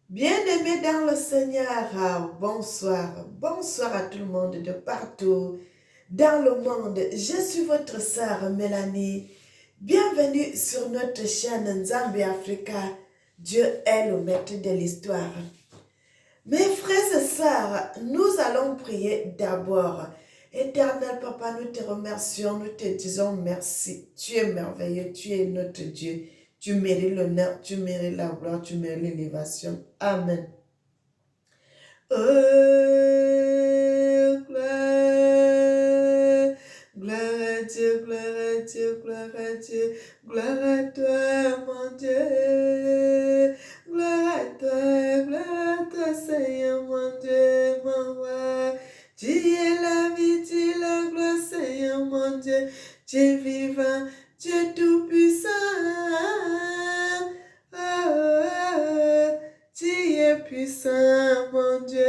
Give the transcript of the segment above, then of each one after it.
Bien-aimés dans le Seigneur, bonsoir. Bonsoir à tout le monde de partout dans le monde. Je suis votre sœur Mélanie. Bienvenue sur notre chaîne Nzambi Africa. Dieu est le maître de l'histoire. Mes frères et sœurs, nous allons prier d'abord. Éternel Papa, nous te remercions, nous te disons merci. Tu es merveilleux, tu es notre Dieu. Tu mérites l'honneur, tu mérites la gloire, tu mérites l'élévation. Amen. Gloire, gloire à Dieu, gloire à Dieu, gloire à Dieu, gloire à toi, mon Dieu. Gloire à toi, Seigneur, mon Dieu, mon roi. Tu es la vie, tu es la gloire, Seigneur, mon Dieu. Tu es vivant, tu es tout-puissant. Oh, oh, oh. Tu es puissant, mon Dieu.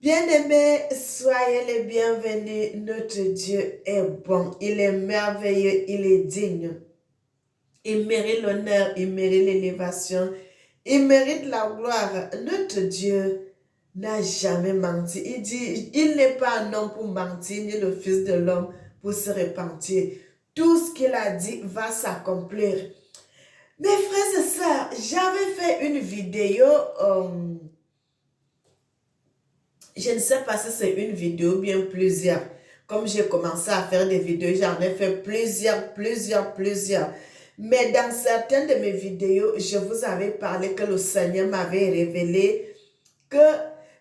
Bien-aimés, soyez les bienvenus. Notre Dieu est bon, il est merveilleux, il est digne. Il mérite l'honneur, il mérite l'élévation, il mérite la gloire. Notre Dieu n'a jamais menti. Il dit, il n'est pas un homme pour mentir, ni le fils de l'homme pour se repentir. Tout ce qu'il a dit va s'accomplir. Mes frères et sœurs, j'avais fait une vidéo, je ne sais pas si c'est une vidéo ou bien plusieurs. Comme j'ai commencé à faire des vidéos, j'en ai fait plusieurs. Mais dans certaines de mes vidéos, je vous avais parlé que le Seigneur m'avait révélé que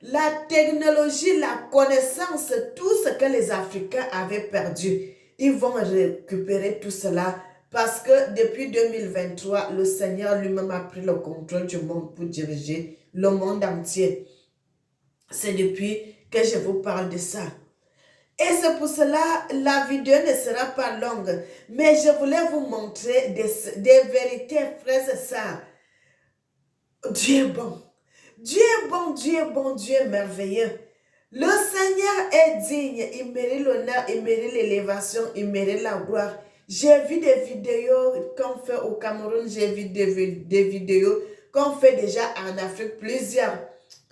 la technologie, la connaissance, tout ce que les Africains avaient perdu, ils vont récupérer tout cela parce que depuis 2023, le Seigneur lui-même a pris le contrôle du monde pour diriger le monde entier. C'est depuis que je vous parle de ça. Et c'est pour cela, la vidéo ne sera pas longue, mais je voulais vous montrer des vérités, frères et sœurs. Dieu est bon. Dieu est bon, Dieu est bon, Dieu est merveilleux. Le Seigneur est digne, il mérite l'honneur, il mérite l'élévation, il mérite la gloire. J'ai vu des vidéos qu'on fait au Cameroun, j'ai vu des vidéos qu'on fait déjà en Afrique, plusieurs.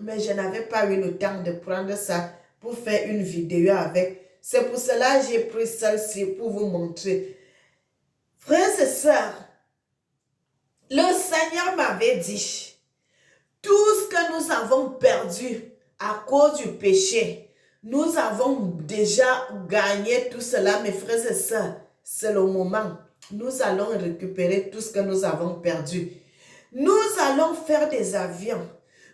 Mais je n'avais pas eu le temps de prendre ça pour faire une vidéo avec. C'est pour cela que j'ai pris celle-ci pour vous montrer. Frères et sœurs, le Seigneur m'avait dit, tout ce que nous avons perdu à cause du péché, nous avons déjà gagné tout cela, mes frères et sœurs. C'est le moment. Nous allons récupérer tout ce que nous avons perdu. Nous allons faire des avions.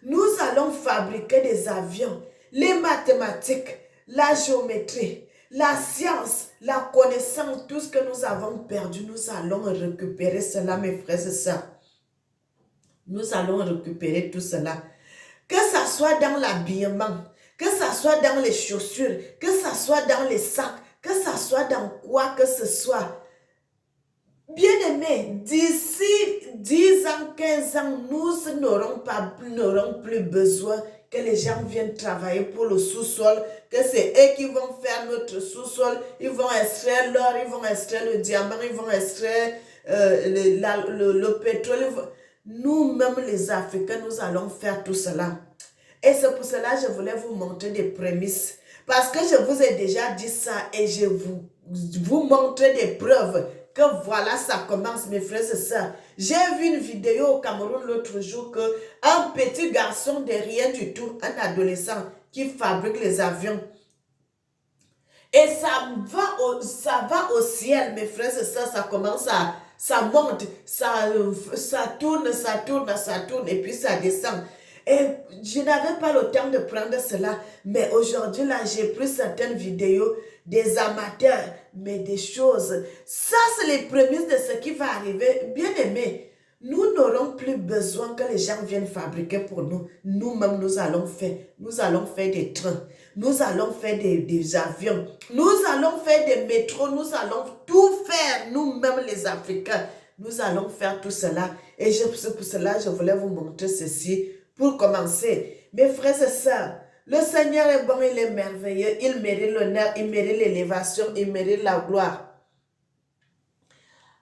Nous allons fabriquer des avions. Les mathématiques, la géométrie, la science, la connaissance, tout ce que nous avons perdu, nous allons récupérer cela, mes frères et sœurs. Nous allons récupérer tout cela. Que ça soit dans l'habillement, que ça soit dans les chaussures, que ça soit dans les sacs, que ça soit dans quoi que ce soit. Bien-aimés, d'ici 10 ans, 15 ans, nous n'aurons plus besoin que les gens viennent travailler pour le sous-sol, que c'est eux qui vont faire notre sous-sol, ils vont extraire l'or, ils vont extraire le diamant, ils vont extraire le pétrole. Nous-mêmes, les Africains, nous allons faire tout cela. Et c'est pour cela que je voulais vous montrer des prémices. Parce que je vous ai déjà dit ça et je vous montre des preuves que voilà, ça commence, mes frères et sœurs. J'ai vu une vidéo au Cameroun l'autre jour que un petit garçon de rien du tout, un adolescent qui fabrique les avions. Et ça va au ciel, mes frères et sœurs, ça commence à, ça monte, ça tourne, et puis ça descend. Et je n'avais pas le temps de prendre cela, mais aujourd'hui, là, j'ai pris certaines vidéos des amateurs, mais des choses. Ça, c'est les prémices de ce qui va arriver. Bien aimé, nous n'aurons plus besoin que les gens viennent fabriquer pour nous. Nous-mêmes, nous allons faire. Nous allons faire des trains. Nous allons faire des avions. Nous allons faire des métros. Nous allons tout faire, nous-mêmes les Africains. Nous allons faire tout cela. Et c'est pour cela que je voulais vous montrer ceci. Pour commencer, mes frères et sœurs, le Seigneur est bon, il est merveilleux. Il mérite l'honneur, il mérite l'élévation, il mérite la gloire.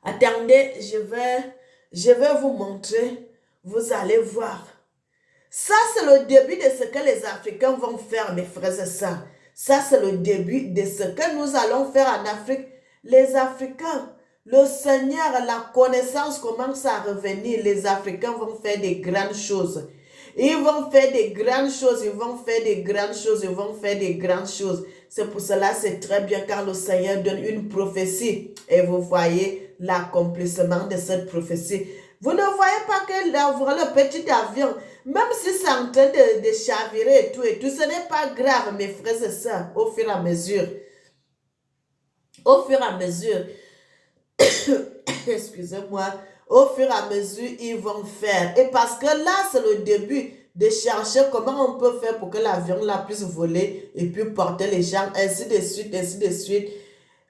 Attendez, je vais vous montrer Vous allez voir. Ça, c'est le début de ce que les Africains vont faire, mes frères et sœurs. Ça, c'est le début de ce que nous allons faire en Afrique. Les Africains, le Seigneur, la connaissance commence à revenir. Les Africains vont faire des grandes choses. Ils vont faire des grandes choses, ils vont faire des grandes choses, ils vont faire des grandes choses. C'est pour cela, c'est très bien quand le Seigneur donne une prophétie et vous voyez l'accomplissement de cette prophétie. Vous ne voyez pas que le petit avion, même si c'est en train de chavirer et tout, ce n'est pas grave, mes frères et sœurs, au fur et à mesure. Au fur et à mesure, excusez-moi, au fur et à mesure, ils vont faire. Et parce que là, c'est le début de chercher comment on peut faire pour que l'avion là puisse voler et puis porter les gens, ainsi de suite, ainsi de suite.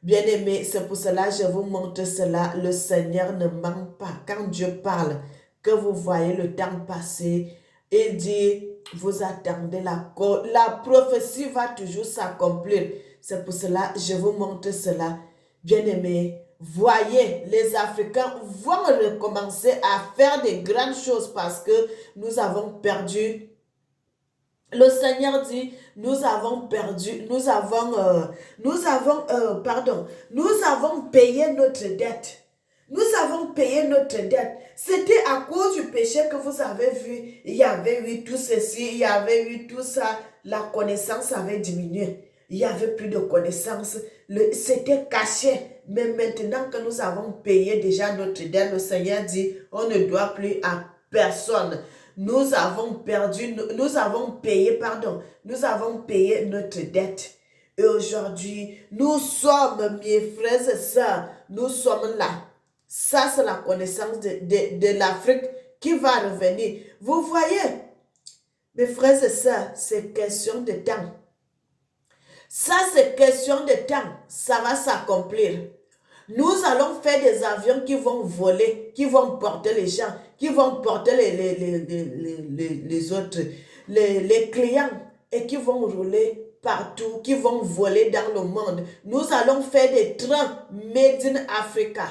Bien aimé, c'est pour cela que je vous montre cela. Le Seigneur ne ment pas. Quand Dieu parle, que vous voyez le temps passer, il dit, vous attendez la prophétie va toujours s'accomplir. C'est pour cela que je vous montre cela. Bien aimé, voyez, les Africains vont recommencer à faire des grandes choses parce que nous avons perdu. Le Seigneur dit, nous avons perdu, nous avons payé notre dette. Nous avons payé notre dette. C'était à cause du péché que vous avez vu. Il y avait eu tout ceci, il y avait eu tout ça. La connaissance avait diminué. Il n'y avait plus de connaissance. C'était caché. Mais maintenant que nous avons payé déjà notre dette, le Seigneur dit, on ne doit plus à personne. Nous avons payé notre dette. Et aujourd'hui, nous sommes, mes frères et sœurs, nous sommes là. Ça, c'est la connaissance de l'Afrique qui va revenir. Vous voyez, mes frères et sœurs, c'est question de temps. Ça, c'est question de temps. Ça va s'accomplir. Nous allons faire des avions qui vont voler, qui vont porter les gens, qui vont porter les autres, les clients et qui vont rouler partout, qui vont voler dans le monde. Nous allons faire des trains made in Africa.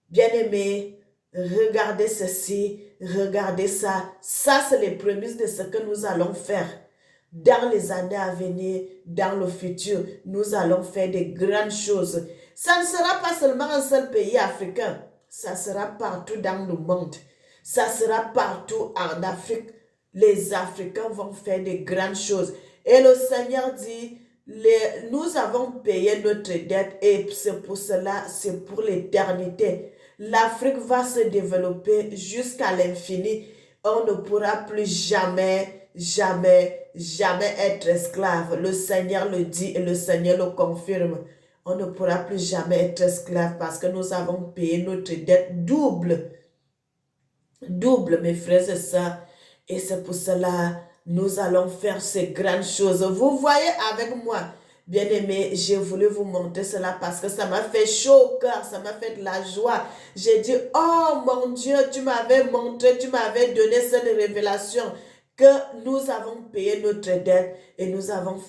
Bien-aimés, regardez ceci, regardez ça. Ça, c'est les prémices de ce que nous allons faire. Dans les années à venir, dans le futur, nous allons faire des grandes choses. Ça ne sera pas seulement un seul pays africain. Ça sera partout dans le monde. Ça sera partout en Afrique. Les Africains vont faire des grandes choses. Et le Seigneur dit, nous avons payé notre dette et c'est pour cela, c'est pour l'éternité. L'Afrique va se développer jusqu'à l'infini. On ne pourra plus jamais être esclave. Le Seigneur le dit et le Seigneur le confirme. On ne pourra plus jamais être esclave parce que nous avons payé notre dette double. Double, mes frères et sœurs. Et c'est pour cela, nous allons faire ces grandes choses. Vous voyez avec moi, bien-aimés, j'ai voulu vous montrer cela parce que ça m'a fait chaud au cœur, ça m'a fait de la joie. J'ai dit, oh mon Dieu, tu m'avais montré, tu m'avais donné cette révélation que nous avons payé notre dette et nous allons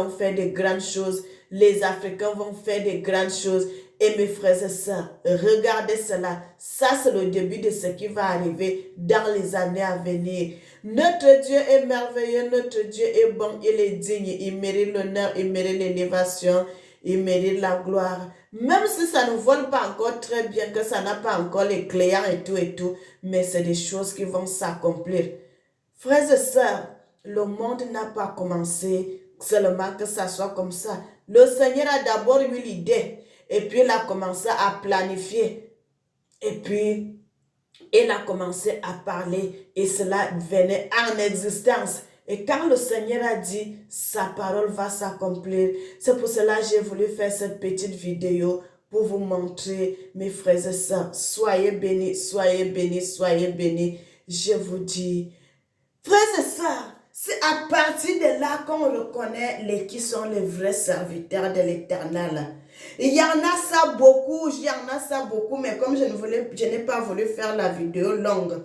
faire des grandes choses. Les Africains vont faire des grandes choses. Et mes frères et sœurs, regardez cela. Ça, c'est le début de ce qui va arriver dans les années à venir. Notre Dieu est merveilleux, notre Dieu est bon, il est digne, il mérite l'honneur, il mérite l'élévation, il mérite la gloire. Même si ça ne vole pas encore très bien, que ça n'a pas encore les clients et tout, mais c'est des choses qui vont s'accomplir. Frères et sœurs, le monde n'a pas commencé seulement que ça soit comme ça. Le Seigneur a d'abord eu l'idée et puis il a commencé à planifier. Et puis, il a commencé à parler et cela venait en existence. Et quand le Seigneur a dit, sa parole va s'accomplir. C'est pour cela que j'ai voulu faire cette petite vidéo pour vous montrer, mes frères et sœurs. Soyez bénis, soyez bénis, soyez bénis. Je vous dis, frères et sœurs, c'est à partir de là qu'on reconnaît qui sont les vrais serviteurs de l'Éternel. Il y en a ça beaucoup, mais comme je n'ai pas voulu faire la vidéo longue,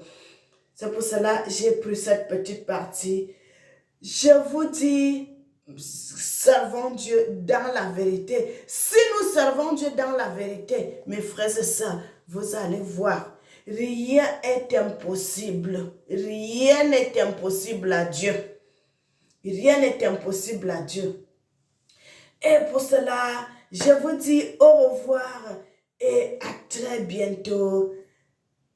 c'est pour cela que j'ai pris cette petite partie. Je vous dis, servons Dieu dans la vérité. Si nous servons Dieu dans la vérité, mes frères et sœurs, vous allez voir rien n'est impossible. Rien n'est impossible à Dieu. Rien n'est impossible à Dieu. Et pour cela, je vous dis au revoir et à très bientôt.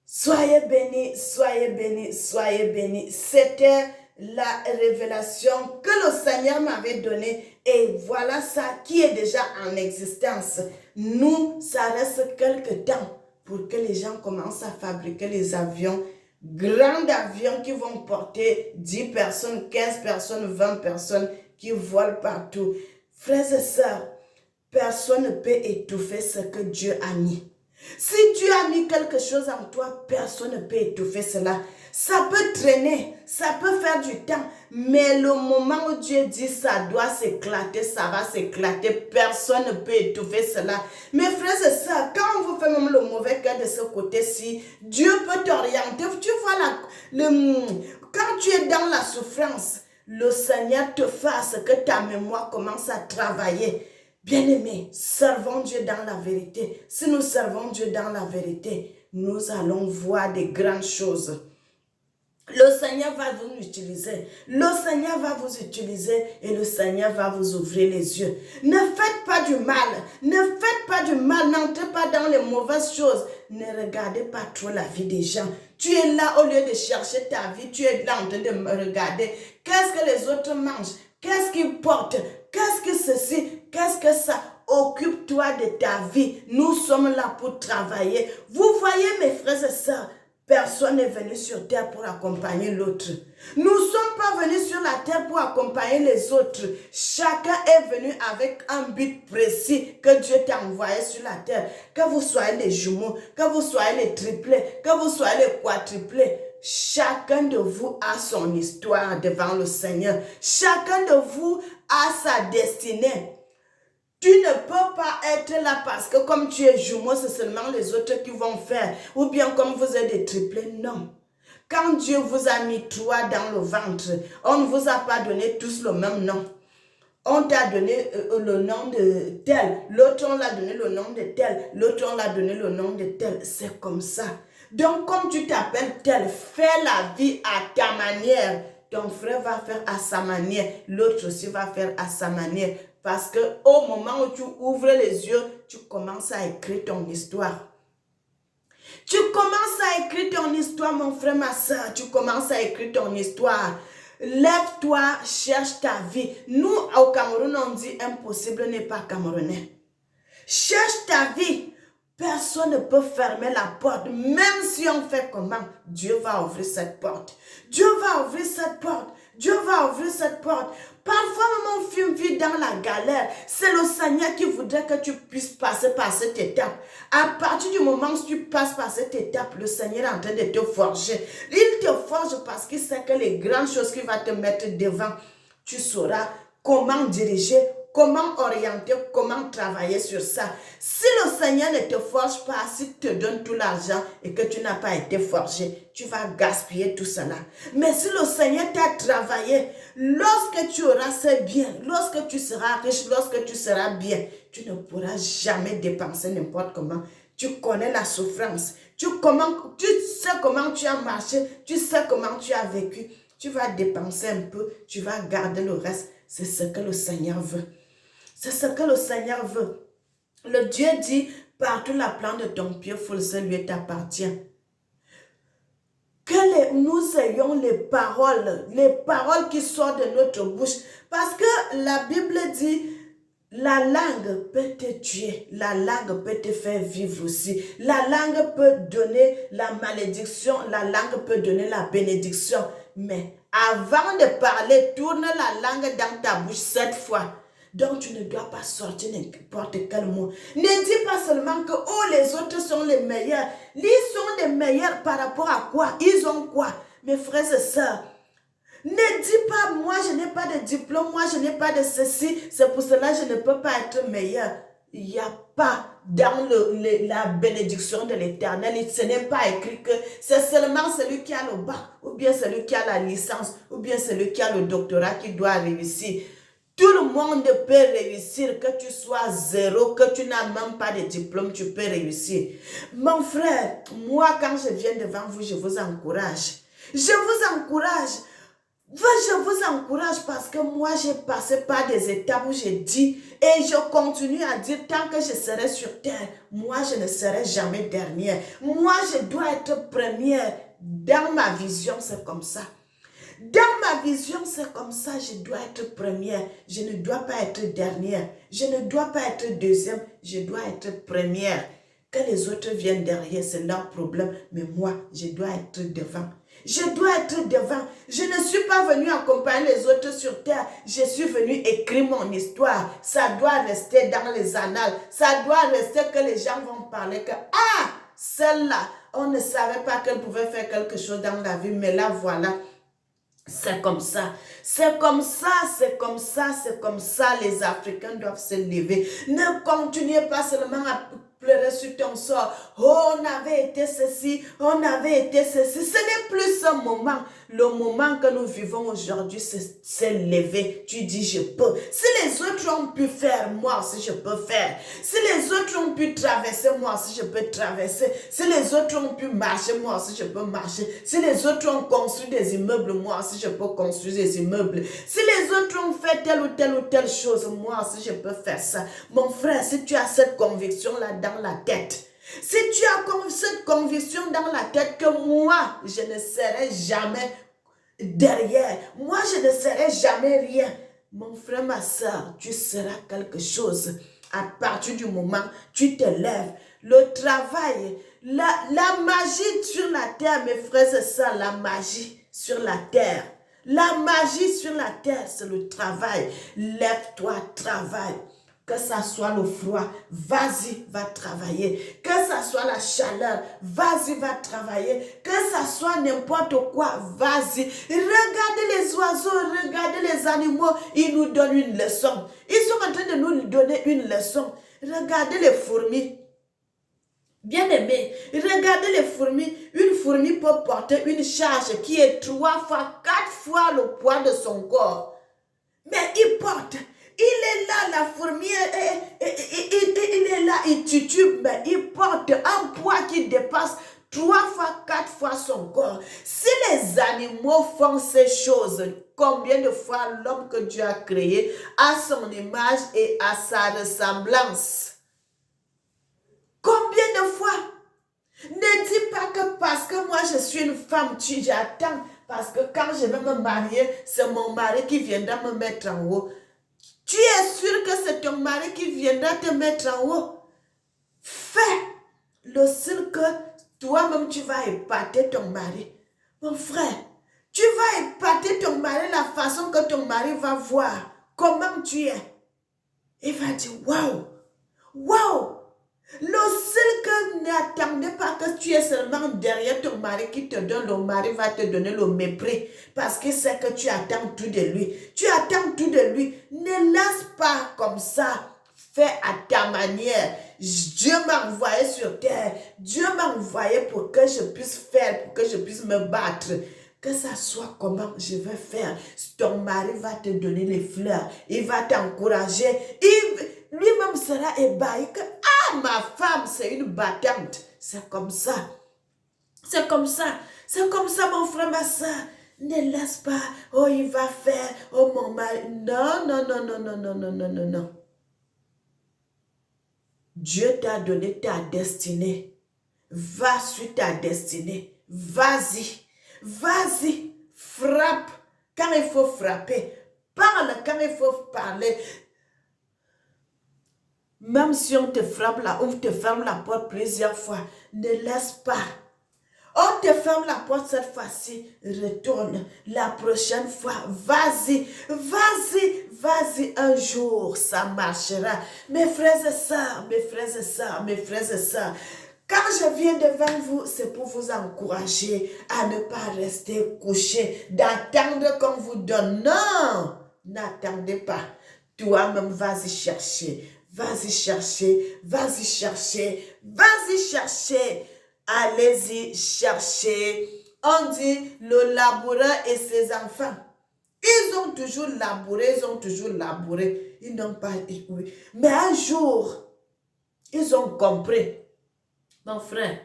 Soyez bénis, soyez bénis, soyez bénis. C'était la révélation que le Seigneur m'avait donnée. Et voilà ça qui est déjà en existence. Nous, ça reste quelque temps pour que les gens commencent à fabriquer les avions. Grands avions qui vont porter 10 personnes, 15 personnes, 20 personnes qui volent partout. Frères et sœurs, personne ne peut étouffer ce que Dieu a mis. Si Dieu a mis quelque chose en toi, personne ne peut étouffer cela. Ça peut traîner, ça peut faire du temps, mais le moment où Dieu dit ça doit s'éclater, ça va s'éclater. Personne ne peut étouffer cela. Mes frères et sœurs, quand on vous fait même le mauvais cœur de ce côté-ci, Dieu peut t'orienter. Tu vois, quand tu es dans la souffrance, le Seigneur te fasse que ta mémoire commence à travailler. Bien-aimés, servons Dieu dans la vérité. Si nous servons Dieu dans la vérité, nous allons voir des grandes choses. Le Seigneur va vous utiliser. Le Seigneur va vous utiliser et le Seigneur va vous ouvrir les yeux. Ne faites pas du mal. Ne faites pas du mal. N'entrez pas dans les mauvaises choses. Ne regardez pas trop la vie des gens. Tu es là au lieu de chercher ta vie. Tu es là en train de me regarder. Qu'est-ce que les autres mangent? Qu'est-ce qu'ils portent? Qu'est-ce que ceci? Qu'est-ce que ça? Occupe-toi de ta vie. Nous sommes là pour travailler. Vous voyez mes frères et sœurs, personne n'est venu sur terre pour accompagner l'autre. Nous ne sommes pas venus sur la terre pour accompagner les autres. Chacun est venu avec un but précis que Dieu t'a envoyé sur la terre. Que vous soyez les jumeaux, que vous soyez les triplés, que vous soyez les quadruplés. Chacun de vous a son histoire devant le Seigneur. Chacun de vous a sa destinée. Tu ne peux pas être là parce que comme tu es jumeau, c'est seulement les autres qui vont faire. Ou bien comme vous êtes des triplés, non. Quand Dieu vous a mis toi dans le ventre, on ne vous a pas donné tous le même nom. On t'a donné le nom de tel, l'autre on l'a donné le nom de tel, l'autre on l'a donné le nom de tel. C'est comme ça. Donc comme tu t'appelles tel, fais la vie à ta manière. Ton frère va faire à sa manière, l'autre aussi va faire à sa manière. Parce que au moment où tu ouvres les yeux, tu commences à écrire ton histoire. Tu commences à écrire ton histoire, mon frère, ma soeur. Tu commences à écrire ton histoire. Lève-toi, cherche ta vie. Nous, au Cameroun, on dit impossible n'est pas camerounais. Cherche ta vie. Personne ne peut fermer la porte. Même si on fait comment, Dieu va ouvrir cette porte. Dieu va ouvrir cette porte. Dieu va ouvrir cette porte. Parfois, même on vit dans la galère. C'est le Seigneur qui voudrait que tu puisses passer par cette étape. À partir du moment où tu passes par cette étape, le Seigneur est en train de te forger. Il te forge parce qu'il sait que les grandes choses qu'il va te mettre devant, tu sauras comment diriger, comment orienter, comment travailler sur ça. Si le Seigneur ne te forge pas, s'il te donne tout l'argent et que tu n'as pas été forgé, tu vas gaspiller tout cela. Mais si le Seigneur t'a travaillé, lorsque tu auras ces biens, lorsque tu seras riche, lorsque tu seras bien, tu ne pourras jamais dépenser n'importe comment. Tu connais la souffrance. Tu sais comment tu as marché, tu sais comment tu as vécu. Tu vas dépenser un peu, tu vas garder le reste. C'est ce que le Seigneur veut. C'est ce que le Seigneur veut. Le Dieu dit, partout la plante de ton pied foule, ce lui t'appartient. Que nous ayons les paroles qui sortent de notre bouche. Parce que la Bible dit, la langue peut te tuer, la langue peut te faire vivre aussi. La langue peut donner la malédiction, la langue peut donner la bénédiction. Mais avant de parler, tourne la langue dans ta bouche 7 fois. Donc tu ne dois pas sortir n'importe quel mot. Ne dis pas seulement que oh, les autres sont les meilleurs. Ils sont les meilleurs par rapport à quoi? Ils ont quoi? Mes frères et sœurs, ne dis pas moi je n'ai pas de diplôme, moi je n'ai pas de ceci, c'est pour cela que je ne peux pas être meilleur. Il n'y a pas dans la bénédiction de l'Éternel, ce n'est pas écrit que c'est seulement celui qui a le bac, ou bien celui qui a la licence, ou bien celui qui a le doctorat qui doit réussir. Tout le monde peut réussir, que tu sois zéro, que tu n'as même pas de diplôme, tu peux réussir. Mon frère, moi quand je viens devant vous, je vous encourage. Je vous encourage. Je vous encourage parce que moi j'ai passé par des étapes où j'ai dit et je continue à dire tant que je serai sur terre, moi je ne serai jamais dernière. Moi je dois être première. Dans ma vision c'est comme ça. Dans ma vision, c'est comme ça, je dois être première, je ne dois pas être dernière, je ne dois pas être deuxième, je dois être première. Que les autres viennent derrière, c'est leur problème, mais moi, je dois être devant. Je dois être devant. Je ne suis pas venue accompagner les autres sur terre, je suis venue écrire mon histoire. Ça doit rester dans les annales, ça doit rester que les gens vont parler que, ah, celle-là, on ne savait pas qu'elle pouvait faire quelque chose dans la vie, mais là, voilà. C'est comme ça, c'est comme ça, c'est comme ça, c'est comme ça, les Africains doivent se lever. Ne continuez pas seulement à pleurer sur ton sort. Oh, on avait été ceci, on avait été ceci. Ce n'est plus ce moment. Le moment que nous vivons aujourd'hui, c'est lever. Tu dis, je peux. Si les autres ont pu faire, moi aussi je peux faire. Si les autres ont pu traverser, moi aussi je peux traverser. Si les autres ont pu marcher, moi aussi je peux marcher. Si les autres ont construit des immeubles, moi aussi je peux construire des immeubles. Si les autres ont fait telle ou telle chose, moi aussi je peux faire ça. Mon frère, si tu as cette conviction-là dans la tête, si tu as cette conviction dans la tête que moi, je ne serai jamais derrière, moi, je ne serai jamais rien. Mon frère, ma soeur, tu seras quelque chose. À partir du moment où tu te lèves, le travail, la magie sur la terre, mes frères et sœurs, la magie sur la terre. La magie sur la terre, c'est le travail. Lève-toi, travaille. Que ça soit le froid, vas-y, va travailler. Que ça soit la chaleur, vas-y, va travailler. Que ça soit n'importe quoi, vas-y. Regardez les oiseaux, regardez les animaux, ils nous donnent une leçon. Ils sont en train de nous donner une leçon. Regardez les fourmis. Bien aimé, regardez les fourmis. Une fourmi peut porter une charge qui est 3 fois, 4 fois le poids de son corps. Mais il porte. Il est là, la fourmi, il est là, il titube, mais il porte un poids qui dépasse 3 fois, 4 fois son corps. Si les animaux font ces choses, combien de fois l'homme que Dieu a créé à son image et à sa ressemblance? Combien de fois? Ne dis pas que parce que moi je suis une femme, j'attends. Parce que quand je vais me marier, c'est mon mari qui viendra me mettre en haut. Tu es sûr que c'est ton mari qui viendra te mettre en haut? Fais le seul que toi-même tu vas épater ton mari. Mon frère, tu vas épater ton mari la façon que ton mari va voir comment tu es. Il va dire, waouh, waouh. Le seul que n'attendez pas que tu es seulement derrière ton mari qui te donne, le mari va te donner le mépris parce qu'il sait que tu attends tout de lui. Tu attends tout de lui. Ne laisse pas comme ça. Fais à ta manière. Dieu m'a envoyé sur terre. Dieu m'a envoyé pour que je puisse faire, pour que je puisse me battre. Que ça soit comment je vais faire. Ton mari va te donner les fleurs. Il va t'encourager. Lui-même sera ébahi que, ah, ma femme, c'est une battante. C'est comme ça. C'est comme ça. C'est comme ça, mon frère, ma soeur. Ne laisse pas, oh, il va faire, oh, mon mari. Non, non, non, non, non, non, non, non, non, non. Dieu t'a donné ta destinée. Va sur ta destinée. Vas-y. Vas-y. Frappe quand il faut frapper. Parle quand il faut parler. Même si on te frappe là, on te ferme la porte plusieurs fois, ne laisse pas. On te ferme la porte cette fois-ci, retourne. La prochaine fois, vas-y, vas-y, vas-y, un jour, ça marchera. Mes frères et sœurs, mes frères et sœurs, mes frères et sœurs, quand je viens devant vous, c'est pour vous encourager à ne pas rester couché, d'attendre qu'on vous donne. Non, n'attendez pas. Toi-même, vas-y chercher. Vas-y chercher, vas-y chercher, vas-y chercher. Allez-y chercher. On dit le laboureur et ses enfants. Ils ont toujours labouré, ils ont toujours labouré. Ils n'ont pas échoué. Mais un jour, ils ont compris. Mon frère,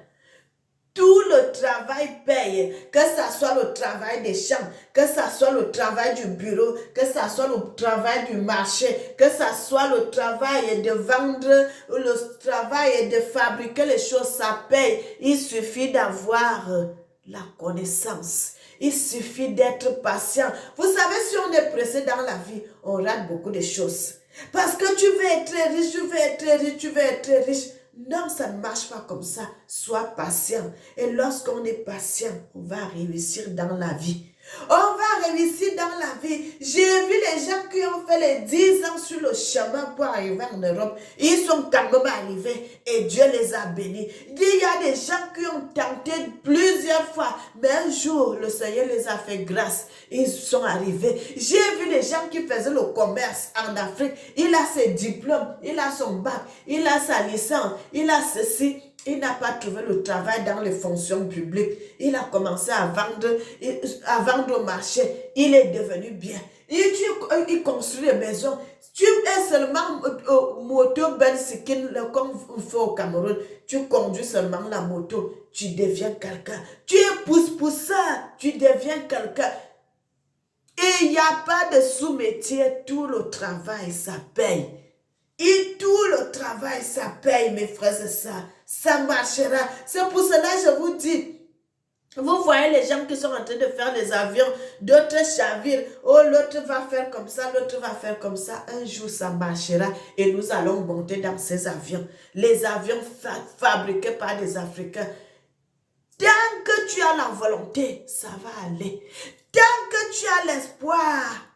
tout le travail paye, que ce soit le travail des champs, que ce soit le travail du bureau, que ce soit le travail du marché, que ce soit le travail de vendre, le travail de fabriquer les choses, ça paye. Il suffit d'avoir la connaissance. Il suffit d'être patient. Vous savez, si on est pressé dans la vie, on rate beaucoup de choses. Parce que tu veux être très riche, tu veux être très riche, tu veux être très riche. Non, ça ne marche pas comme ça. Sois patient. Et lorsqu'on est patient, on va réussir dans la vie. On va réussir dans la vie. J'ai vu les gens qui ont fait les 10 ans sur le chemin pour arriver en Europe. Ils sont quand même arrivés et Dieu les a bénis. Il y a des gens qui ont tenté plusieurs fois, mais un jour, le Seigneur les a fait grâce. Ils sont arrivés. J'ai vu les gens qui faisaient le commerce en Afrique. Il a ses diplômes, il a son bac, il a sa licence, il a ceci. Il n'a pas trouvé le travail dans les fonctions publiques. Il a commencé à vendre au marché. Il est devenu bien. Il construit des maisons. Tu es seulement moto Bensikin, comme on fait au Cameroun. Tu conduis seulement la moto. Tu deviens quelqu'un. Tu es pousse-pousseur. Tu deviens quelqu'un. Et il n'y a pas de sous-métier. Tout le travail, ça paye. Et tout le travail, ça paye, mes frères et sœurs. Ça marchera. C'est pour cela que je vous dis, vous voyez les gens qui sont en train de faire des avions, d'autres chavirent. Oh, l'autre va faire comme ça, l'autre va faire comme ça. Un jour, ça marchera et nous allons monter dans ces avions. Les avions fabriqués par des Africains. Tant que tu as la volonté, ça va aller. Tant que tu as l'espoir,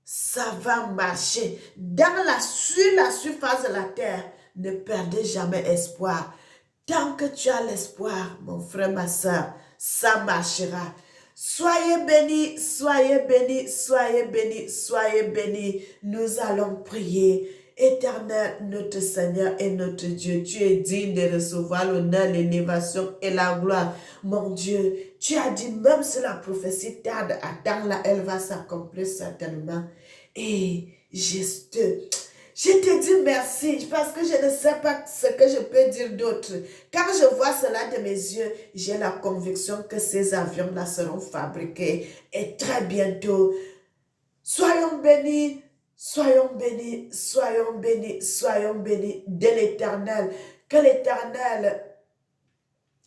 ça va marcher. Sur la surface de la terre, ne perdez jamais espoir. Tant que tu as l'espoir, mon frère, ma soeur, ça marchera. Soyez bénis, soyez bénis, soyez bénis, soyez bénis. Nous allons prier. Éternel, notre Seigneur et notre Dieu, tu es digne de recevoir l'honneur, l'élévation et la gloire. Mon Dieu, tu as dit, même si la prophétie tarde à temps, là, elle va s'accomplir certainement. Et je te dis merci parce que je ne sais pas ce que je peux dire d'autre. Quand je vois cela de mes yeux, j'ai la conviction que ces avions-là seront fabriqués et très bientôt. Soyons bénis, soyons bénis, soyons bénis, soyons bénis de l'Éternel. Que l'Éternel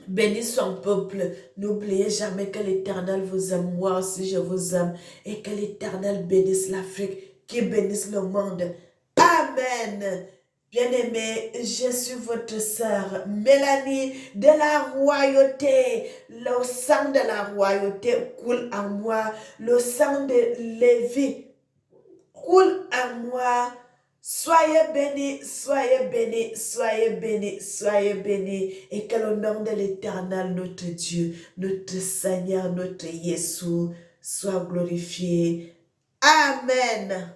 bénisse son peuple. N'oubliez jamais que l'Éternel vous aime. Moi aussi, je vous aime. Et que l'Éternel bénisse l'Afrique, qui bénisse le monde. Amen. Bien-aimés, je suis votre sœur Mélanie de la royauté. Le sang de la royauté coule en moi. Le sang de Lévi coule en moi. Soyez bénis, soyez bénis, soyez bénis, soyez bénis. Et que le nom de l'Éternel, notre Dieu, notre Seigneur, notre Jésus, soit glorifié. Amen.